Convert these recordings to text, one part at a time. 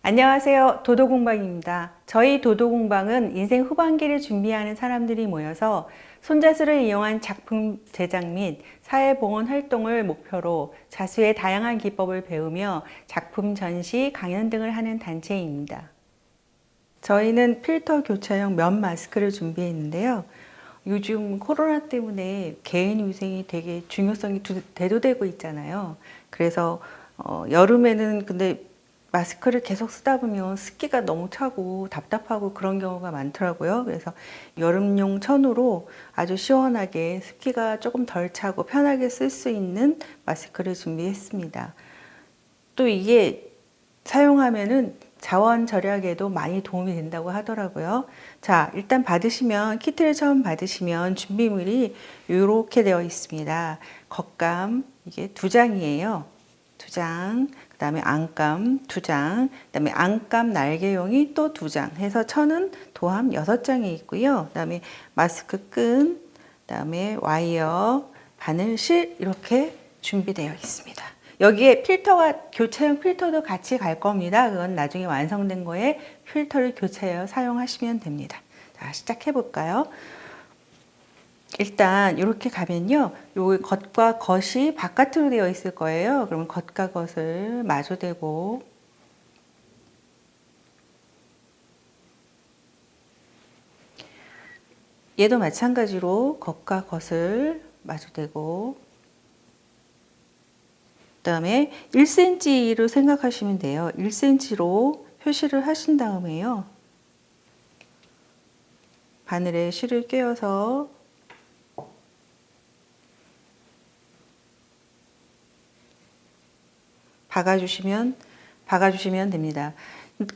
안녕하세요. 도도공방입니다. 저희 도도공방은 인생 후반기를 준비하는 사람들이 모여서 손자수를 이용한 작품 제작 및 사회보건 활동을 목표로 자수의 다양한 기법을 배우며 작품 전시, 강연 등을 하는 단체입니다. 저희는 필터 교차형 면 마스크를 준비했는데요. 요즘 코로나 때문에 개인 위생이 되게 중요성이 대두되고 있잖아요. 그래서 여름에는 근데 마스크를 계속 쓰다 보면 습기가 너무 차고 답답하고 그런 경우가 많더라고요. 그래서 여름용 천으로 아주 시원하게 습기가 조금 덜 차고 편하게 쓸 수 있는 마스크를 준비했습니다. 또 이게 사용하면은 자원 절약에도 많이 도움이 된다고 하더라고요. 자, 일단 받으시면, 키트를 처음 받으시면 준비물이 이렇게 되어 있습니다. 겉감, 이게 2장이에요. 2장, 그 다음에 안감 2장, 그 다음에 안감 날개용이 또 2장 해서 천은 도함 6장이 있고요. 그 다음에 마스크 끈, 그 다음에 와이어, 바늘실 이렇게 준비되어 있습니다. 여기에 필터가 교체형 필터도 같이 갈 겁니다. 그건 나중에 완성된 거에 필터를 교체하여 사용하시면 됩니다. 자, 시작해 볼까요? 일단 이렇게 가면요, 요 겉과 겉이 바깥으로 되어 있을 거예요. 그러면 겉과 겉을 마주대고 얘도 마찬가지로 겉과 겉을 마주대고 그 다음에 1cm로 생각하시면 돼요. 1cm로 표시를 하신 다음에요, 바늘에 실을 꿰어서 박아주시면 됩니다.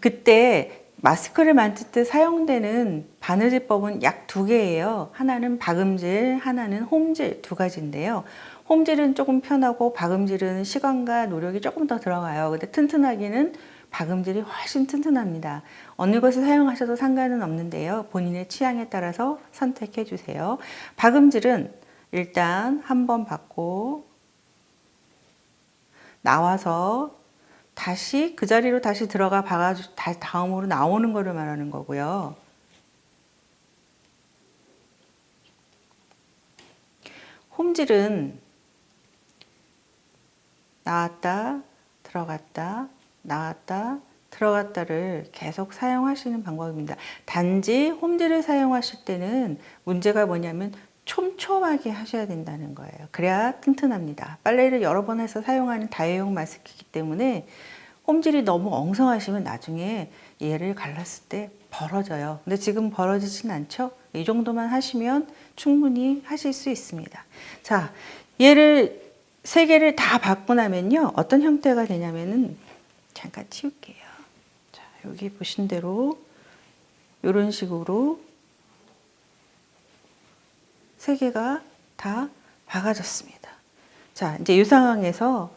그때 마스크를 만들 때 사용되는 바느질법은 약 2개예요. 하나는 박음질, 하나는 홈질 2가지인데요. 홈질은 조금 편하고 박음질은 시간과 노력이 조금 더 들어가요. 근데 튼튼하기는 박음질이 훨씬 튼튼합니다. 어느 것을 사용하셔도 상관은 없는데요. 본인의 취향에 따라서 선택해 주세요. 박음질은 일단 한번 받고 나와서 다시 그 자리로 다시 들어가 박아주, 다음으로 나오는 거를 말하는 거고요. 홈질은 나왔다, 들어갔다, 나왔다, 들어갔다를 계속 사용하시는 방법입니다. 단지 홈질을 사용하실 때는 문제가 뭐냐면 촘촘하게 하셔야 된다는 거예요. 그래야 튼튼합니다. 빨래를 여러 번 해서 사용하는 다회용 마스크이기 때문에 홈질이 너무 엉성하시면 나중에 얘를 갈랐을 때 벌어져요. 근데 지금 벌어지진 않죠? 이 정도만 하시면 충분히 하실 수 있습니다. 자, 얘를 3개를 다 받고 나면요, 어떤 형태가 되냐면은, 잠깐 치울게요. 자, 여기 보신 대로 이런 식으로 3개가 다 박아졌습니다. 자, 이제 이 상황에서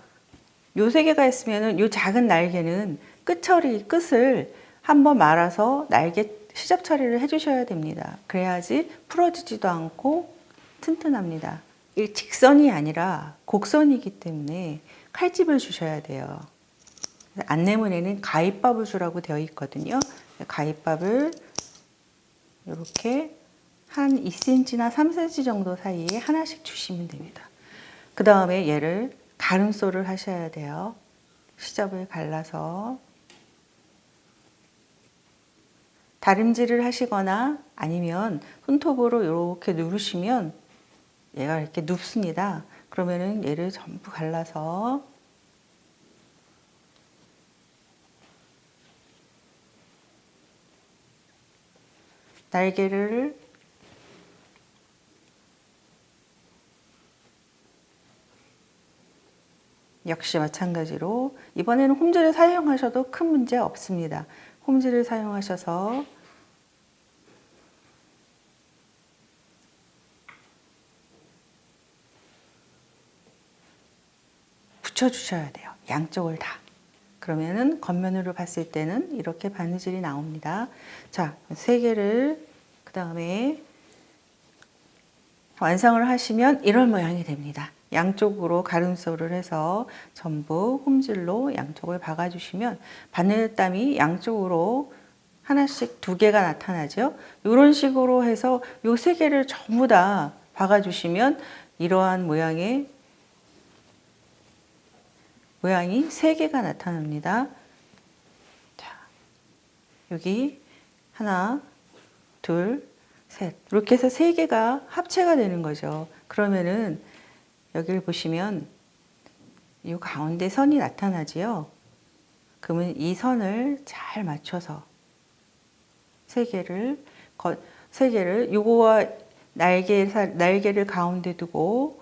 요 3개가 있으면은 요 작은 날개는 끝을 한번 말아서 날개 시접 처리를 해주셔야 됩니다. 그래야지 풀어지지도 않고 튼튼합니다. 이 직선이 아니라 곡선이기 때문에 칼집을 주셔야 돼요. 안내문에는 가위밥을 주라고 되어 있거든요. 가위밥을 이렇게 한 2cm나 3cm 정도 사이에 하나씩 주시면 됩니다. 그 다음에 얘를 가름소를 하셔야 돼요. 시접을 갈라서 다림질을 하시거나 아니면 손톱으로 이렇게 누르시면 얘가 이렇게 눕습니다. 그러면은 얘를 전부 갈라서 날개를 역시 마찬가지로 이번에는 홈질을 사용하셔도 큰 문제 없습니다. 홈질을 사용하셔서 붙여주셔야 돼요. 양쪽을 다. 그러면은 겉면으로 봤을 때는 이렇게 바느질이 나옵니다. 자, 3개를 그 다음에 완성을 하시면 이런 모양이 됩니다. 양쪽으로 가름소를 해서 전부 홈질로 양쪽을 박아주시면 바늘땀이 양쪽으로 하나씩 2개가 나타나죠. 이런 식으로 해서 요 3개를 전부 다 박아주시면 이러한 모양이 3개가 나타납니다. 자, 여기 하나, 둘, 셋. 이렇게 해서 3개가 합체가 되는 거죠. 그러면은 여기를 보시면 이 가운데 선이 나타나지요. 그러면 이 선을 잘 맞춰서 3개를 요거와 날개를 가운데 두고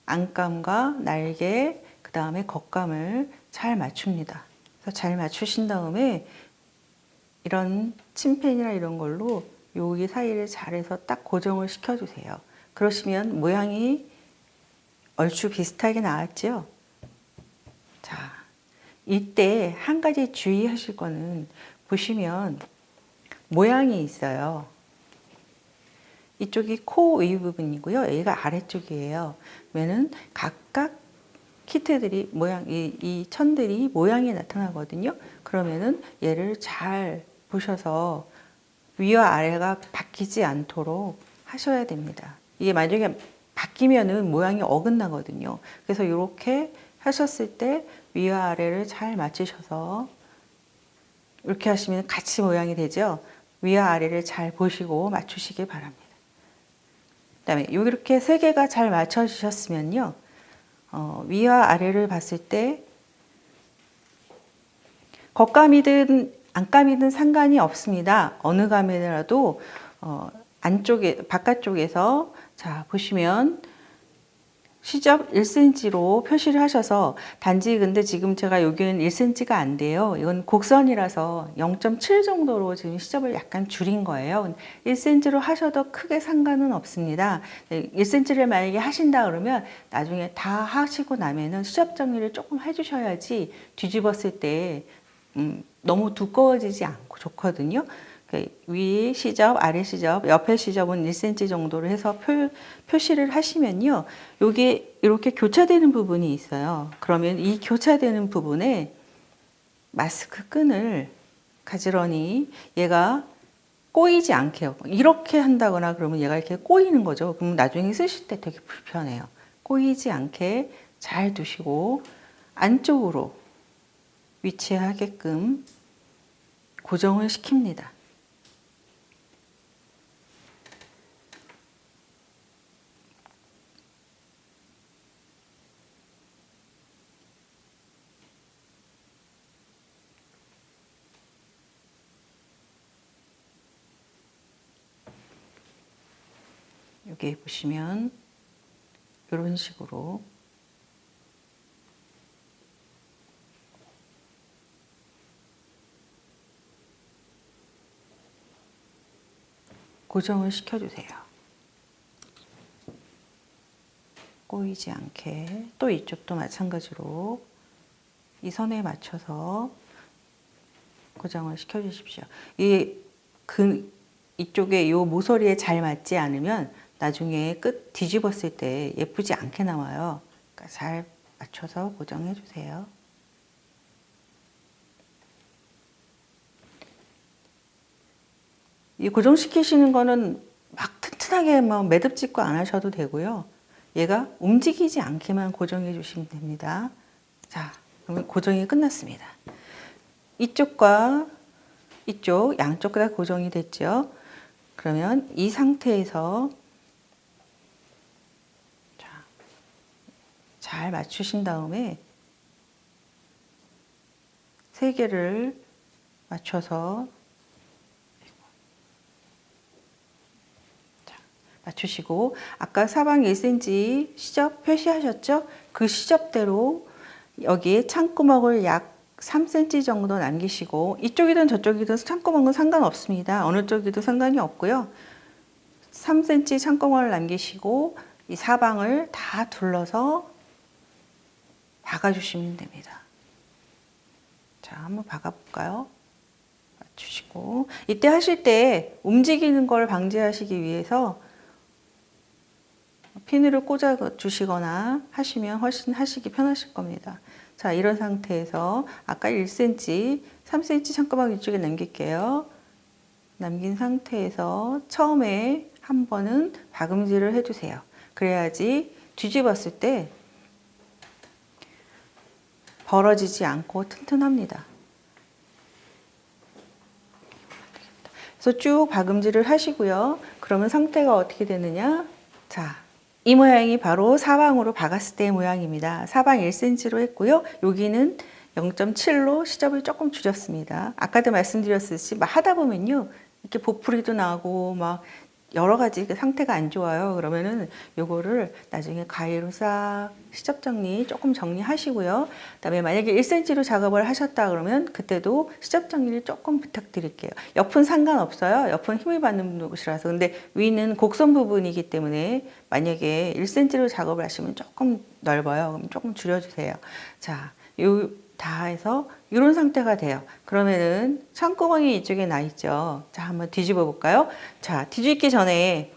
안감과 날개, 그 다음에 겉감을 잘 맞춥니다. 그래서 잘 맞추신 다음에 이런 침팬이나 이런 걸로 여기 사이를 잘해서 딱 고정을 시켜주세요. 그러시면 모양이 얼추 비슷하게 나왔죠? 자, 이때 한 가지 주의하실 거는 보시면 모양이 있어요. 이쪽이 코 위 부분이고요. 여기가 아래쪽이에요. 그러면은 각각 키트들이 이 천들이 모양이 나타나거든요. 그러면은 얘를 잘 보셔서 위와 아래가 바뀌지 않도록 하셔야 됩니다. 이게 만약에 바뀌면은 모양이 어긋나거든요. 그래서 이렇게 하셨을 때 위와 아래를 잘 맞추셔서 이렇게 하시면 같이 모양이 되죠. 위와 아래를 잘 보시고 맞추시기 바랍니다. 그다음에 이렇게 3개가 잘 맞춰지셨으면요. 위와 아래를 봤을 때 겉감이든 안감이든 상관이 없습니다. 어느 감이라도 바깥쪽에서 자 보시면 시접 1cm로 표시를 하셔서 단지 근데 지금 제가 여기는 1cm가 안 돼요. 이건 곡선이라서 0.7 정도로 지금 시접을 약간 줄인 거예요. 1cm로 하셔도 크게 상관은 없습니다. 1cm를 만약에 하신다 그러면 나중에 다 하시고 나면은 시접 정리를 조금 해주셔야지 뒤집었을 때 너무 두꺼워지지 않고 좋거든요. 위 시접, 아래 시접, 옆에 시접은 1cm 정도로 해서 표시를 하시면요. 여기 이렇게 교차되는 부분이 있어요. 그러면 이 교차되는 부분에 마스크 끈을 가지런히 얘가 꼬이지 않게 이렇게 한다거나 그러면 얘가 이렇게 꼬이는 거죠. 그럼 나중에 쓰실 때 되게 불편해요. 꼬이지 않게 잘 두시고 안쪽으로 위치하게끔 고정을 시킵니다. 여기 보시면 이런 식으로 고정을 시켜주세요. 꼬이지 않게. 또 이쪽도 마찬가지로 이 선에 맞춰서 고정을 시켜주십시오. 이쪽에 이 모서리에 잘 맞지 않으면 나중에 끝 뒤집었을 때 예쁘지 않게 나와요. 그러니까 잘 맞춰서 고정해 주세요. 이 고정시키시는 거는 막 튼튼하게 막 매듭 짓고 안 하셔도 되고요. 얘가 움직이지 않게만 고정해 주시면 됩니다. 자, 그러면 고정이 끝났습니다. 이쪽과 이쪽 양쪽 다 고정이 됐죠. 그러면 이 상태에서 잘 맞추신 다음에 3개를 맞춰서 맞추시고 아까 사방 1cm 시접 표시하셨죠? 그 시접대로 여기에 창구멍을 약 3cm 정도 남기시고 이쪽이든 저쪽이든 창구멍은 상관없습니다. 어느 쪽이든 상관이 없고요. 3cm 창구멍을 남기시고 이 사방을 다 둘러서 박아주시면 됩니다. 자, 한번 박아볼까요? 맞추시고 이때 하실 때 움직이는 걸 방지하시기 위해서 핀으로 꽂아 주시거나 하시면 훨씬 하시기 편하실 겁니다. 자, 이런 상태에서 아까 1cm, 3cm 창구멍 이쪽에 남길게요. 남긴 상태에서 처음에 한 번은 박음질을 해주세요. 그래야지 뒤집었을 때 벌어지지 않고 튼튼합니다. 그래서 쭉 박음질을 하시고요. 그러면 상태가 어떻게 되느냐? 자, 이 모양이 바로 사방으로 박았을 때의 모양입니다. 사방 1cm로 했고요. 여기는 0.7로 시접을 조금 줄였습니다. 아까도 말씀드렸듯이 막 하다 보면요, 이렇게 보풀이도 나고 막 여러 가지 상태가 안 좋아요. 그러면은 요거를 나중에 가위로 싹 시접 정리 조금 정리하시고요. 그다음에 만약에 1cm로 작업을 하셨다 그러면 그때도 시접 정리를 조금 부탁드릴게요. 옆은 상관없어요. 옆은 힘을 받는 곳이라서. 근데 위는 곡선 부분이기 때문에 만약에 1cm로 작업을 하시면 조금 넓어요. 그럼 조금 줄여주세요. 자, 요 다 해서 이런 상태가 돼요. 그러면은 창구멍이 이쪽에 나 있죠. 자, 한번 뒤집어 볼까요? 자, 뒤집기 전에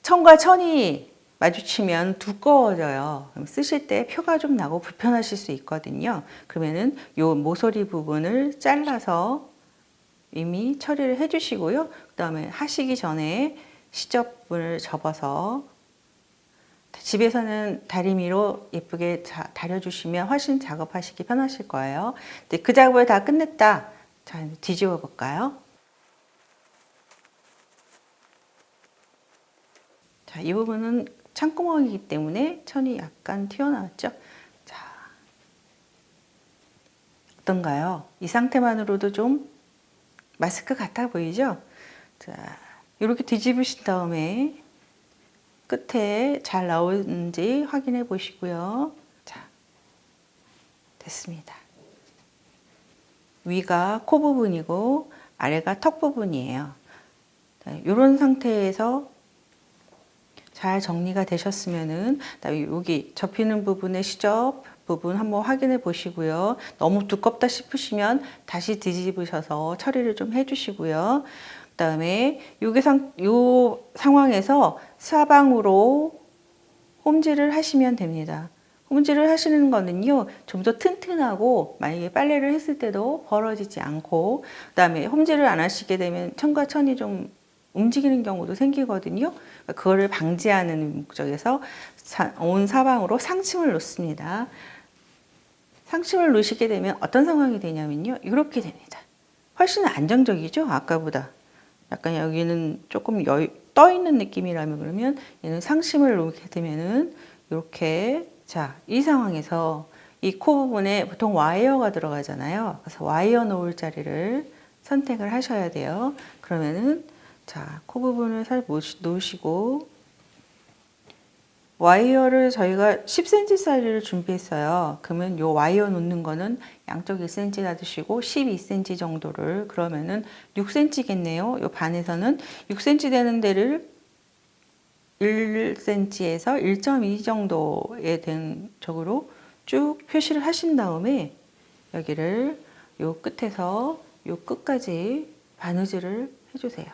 천과 천이 마주치면 두꺼워져요. 그럼 쓰실 때 표가 좀 나고 불편하실 수 있거든요. 그러면은 요 모서리 부분을 잘라서 이미 처리를 해 주시고요. 그 다음에 하시기 전에 시접을 접어서 집에서는 다리미로 예쁘게 다려주시면 훨씬 작업하시기 편하실 거예요. 그 작업을 다 끝냈다. 자, 뒤집어 볼까요? 자, 이 부분은 창구멍이기 때문에 천이 약간 튀어나왔죠? 자, 어떤가요? 이 상태만으로도 좀 마스크 같아 보이죠? 자, 이렇게 뒤집으신 다음에 끝에 잘 나오는지 확인해 보시고요. 자, 됐습니다. 위가 코 부분이고 아래가 턱 부분이에요. 이런 상태에서 잘 정리가 되셨으면은 여기 접히는 부분의 시접 부분 한번 확인해 보시고요. 너무 두껍다 싶으시면 다시 뒤집으셔서 처리를 좀 해주시고요. 그다음에 요 상황에서 사방으로 홈질을 하시면 됩니다. 홈질을 하시는 거는요, 좀 더 튼튼하고 만약에 빨래를 했을 때도 벌어지지 않고, 그다음에 홈질을 안 하시게 되면 천과 천이 좀 움직이는 경우도 생기거든요. 그거를 방지하는 목적에서 온 사방으로 상침을 놓습니다. 상침을 놓으시게 되면 어떤 상황이 되냐면요, 이렇게 됩니다. 훨씬 안정적이죠, 아까보다. 약간 여기는 조금 떠 있는 느낌이라면 그러면 얘는 상심을 놓게 되면은 이렇게, 자, 이 상황에서 이 코 부분에 보통 와이어가 들어가잖아요. 그래서 와이어 놓을 자리를 선택을 하셔야 돼요. 그러면은 자, 코 부분을 살 놓으시고 와이어를 저희가 10cm 사이즈를 준비했어요. 그러면 요 와이어 놓는 거는 양쪽 1cm 놔두시고 12cm 정도를, 그러면은 6cm겠네요. 요 반에서는 6cm 되는 데를 1cm에서 1.2 정도에 된 쪽으로 쭉 표시를 하신 다음에 여기를 요 끝에서 요 끝까지 바느질을 해주세요.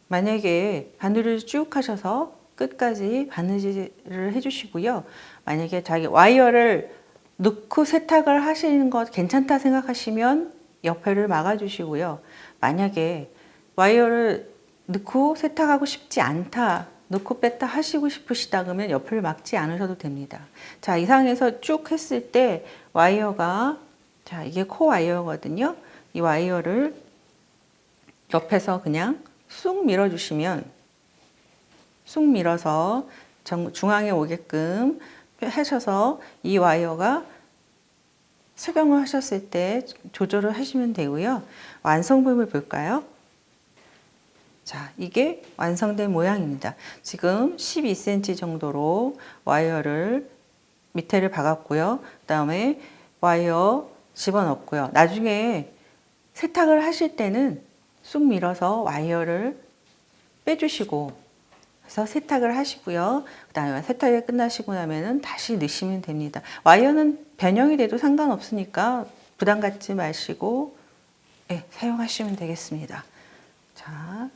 만약에 바늘을 쭉 하셔서 끝까지 바느질을 해주시고요. 만약에 자기 와이어를 넣고 세탁을 하시는 것 괜찮다 생각하시면 옆에를 막아주시고요. 만약에 와이어를 넣고 세탁하고 싶지 않다, 넣고 뺐다 하시고 싶으시다 그러면 옆을 막지 않으셔도 됩니다. 자, 이 상황에서 쭉 했을 때 와이어가, 자, 이게 코 와이어거든요. 이 와이어를 옆에서 그냥 쑥 밀어주시면, 쑥 밀어서 중앙에 오게끔 하셔서 이 와이어가 착용을 하셨을 때 조절을 하시면 되고요. 완성품을 볼까요? 자, 이게 완성된 모양입니다. 지금 12cm 정도로 와이어를 밑에를 박았고요. 그 다음에 와이어 집어넣고요. 나중에 세탁을 하실 때는 쑥 밀어서 와이어를 빼주시고, 그래서 세탁을 하시고요. 그다음에 세탁이 끝나시고 나면은 다시 넣으시면 됩니다. 와이어는 변형이 돼도 상관없으니까 부담 갖지 마시고 사용하시면 되겠습니다. 자,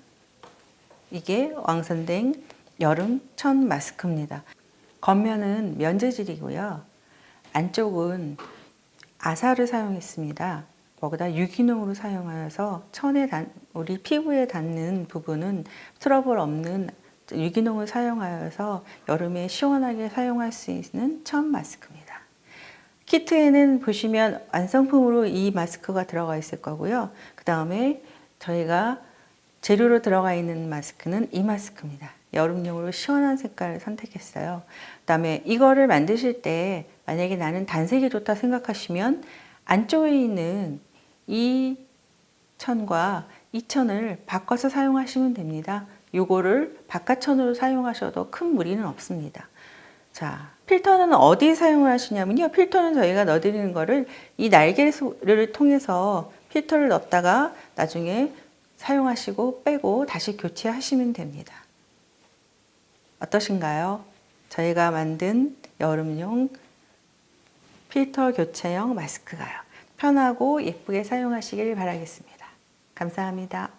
이게 왕선댕 여름 천 마스크입니다. 겉면은 면재질이고요. 안쪽은 아사를 사용했습니다. 거기다 유기농으로 사용하여서 우리 피부에 닿는 부분은 트러블 없는 유기농을 사용하여서 여름에 시원하게 사용할 수 있는 천 마스크입니다. 키트에는 보시면 완성품으로 이 마스크가 들어가 있을 거고요. 그 다음에 저희가 재료로 들어가 있는 마스크는 이 마스크입니다. 여름용으로 시원한 색깔을 선택했어요. 그 다음에 이거를 만드실 때 만약에 나는 단색이 좋다 생각하시면 안쪽에 있는 이 천과 이 천을 바꿔서 사용하시면 됩니다. 요거를 바깥천으로 사용하셔도 큰 무리는 없습니다. 자, 필터는 어디에 사용을 하시냐면요. 필터는 저희가 넣어드리는 거를 이 날개를 통해서 필터를 넣었다가 나중에 사용하시고 빼고 다시 교체하시면 됩니다. 어떠신가요? 저희가 만든 여름용 필터 교체형 마스크가요. 편하고 예쁘게 사용하시길 바라겠습니다. 감사합니다.